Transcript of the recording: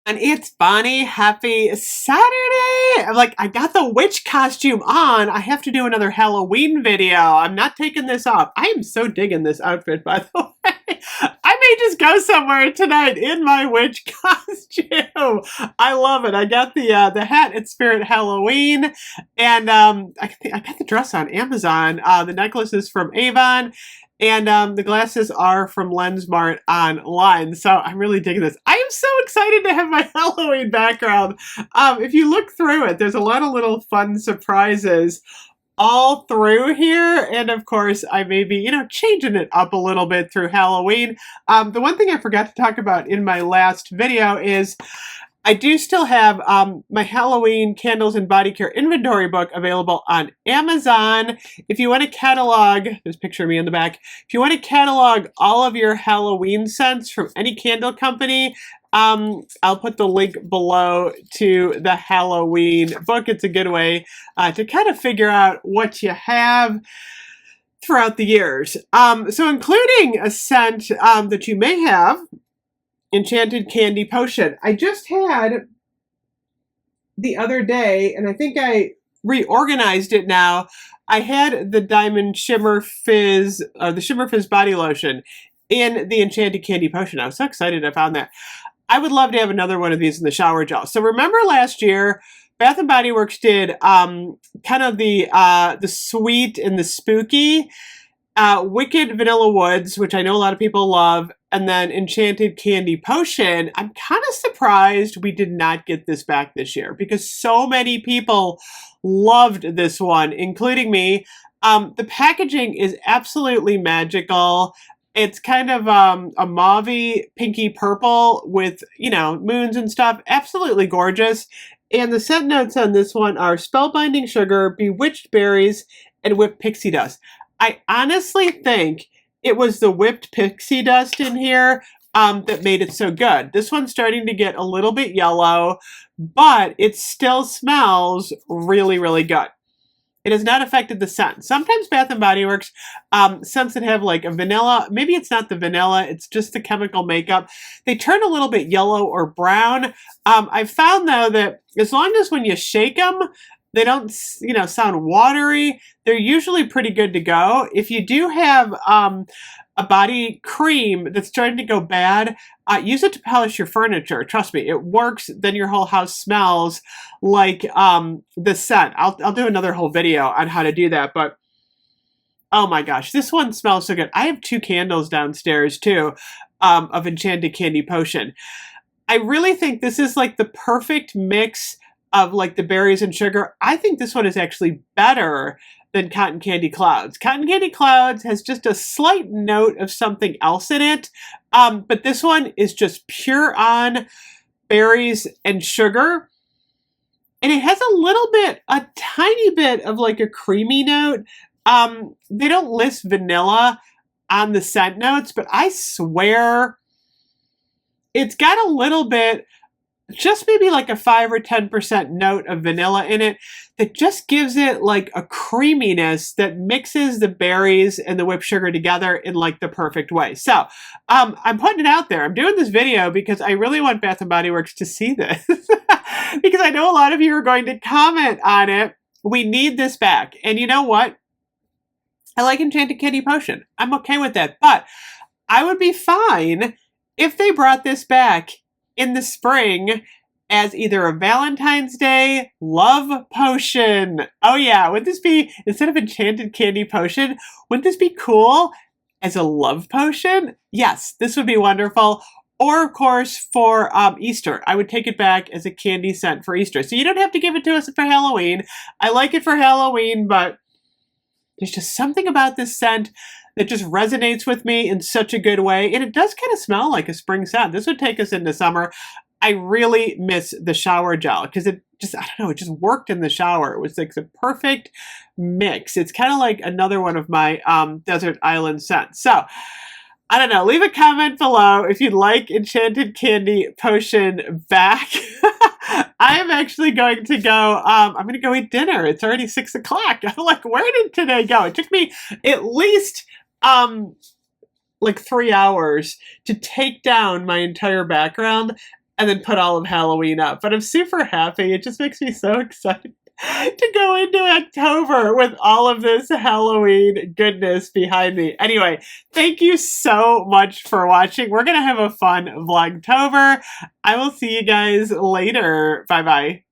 And it's Bonnie. Happy Saturday! I'm like, I got the witch costume on. I have to do another Halloween video. I'm not taking this off. I am so digging this outfit, by the way. I may just go somewhere tonight in my witch costume. I love it. I got the hat at Spirit Halloween, and I got the dress on Amazon. The necklace is from Avon. And the glasses are from LensMart online. So I'm really digging this. I am so excited to have my Halloween background. If you look through it, there's a lot of little fun surprises all through here. And of course, I may be, changing it up a little bit through Halloween. The one thing I forgot to talk about in my last video is I do still have my Halloween candles and body care inventory book available on Amazon. If you want to catalog, there's a picture of me in the back. If you want to catalog all of your Halloween scents from any candle company, I'll put the link below to the Halloween book. It's a good way to kind of figure out what you have throughout the years. So including a scent that you may have, Enchanted Candy Potion. I just had the other day, and I think I reorganized it now. I had the Diamond Shimmer Fizz, the Shimmer Fizz body lotion in the Enchanted Candy Potion. I was so excited I found that. I would love to have another one of these in the shower gel. So remember last year, Bath & Body Works did kind of the sweet and the spooky, Wicked Vanilla Woods, which I know a lot of people love, and then Enchanted Candy Potion. I'm kind of surprised we did not get this back this year because so many people loved this one, including me. The packaging is absolutely magical. It's kind of a mauve-y, pinky purple with, moons and stuff. Absolutely gorgeous. And the scent notes on this one are spellbinding sugar, bewitched berries, and whipped pixie dust. I honestly think it was the whipped pixie dust in here that made it so good. This one's starting to get a little bit yellow, but it still smells really, really good. It has not affected the scent. Sometimes Bath & Body Works, scents that have like a vanilla, maybe it's not the vanilla, it's just the chemical makeup. They turn a little bit yellow or brown. I've found though that as long as when you shake them, they don't, sound watery, they're usually pretty good to go. If you do have a body cream that's starting to go bad, use it to polish your furniture. Trust me, it works. Then your whole house smells like the scent. I'll do another whole video on how to do that. But oh my gosh, this one smells so good. I have 2 candles downstairs too of Enchanted Candy Potion. I really think this is like the perfect mix of like the berries and sugar. I think this one is actually better than Cotton Candy Clouds. Cotton Candy Clouds has just a slight note of something else in it, but this one is just pure on berries and sugar. And it has a tiny bit of like a creamy note. They don't list vanilla on the scent notes, but I swear it's got a little bit, just maybe like a 5 or 10% note of vanilla in it that just gives it like a creaminess that mixes the berries and the whipped sugar together in like the perfect way. So I'm putting it out there. I'm doing this video because I really want Bath & Body Works to see this because I know a lot of you are going to comment on it. We need this back. And you know what? I like Enchanted Candy Potion. I'm okay with that. But I would be fine if they brought this back in the spring as either a Valentine's Day love potion. Oh yeah, would this be, instead of Enchanted Candy Potion, wouldn't this be cool as a love potion? Yes, this would be wonderful. Or of course for Easter, I would take it back as a candy scent for Easter. So you don't have to give it to us for Halloween. I like it for Halloween, but there's just something about this scent that just resonates with me in such a good way. And it does kind of smell like a spring scent. This would take us into summer. I really miss the shower gel because it just, I don't know, it just worked in the shower. It was like the perfect mix. It's kind of like another one of my desert island scents. So I don't know, leave a comment below if you'd like Enchanted Candy Potion back. I am actually going to go, I'm going to go eat dinner. It's already 6 o'clock. I'm like, where did today go? It took me at least like 3 hours to take down my entire background. and then put all of Halloween up. But I'm super happy. It just makes me so excited to go into October with all of this Halloween goodness behind me. Anyway, thank you so much for watching. We're going to have a fun Vlogtober. I will see you guys later. Bye-bye.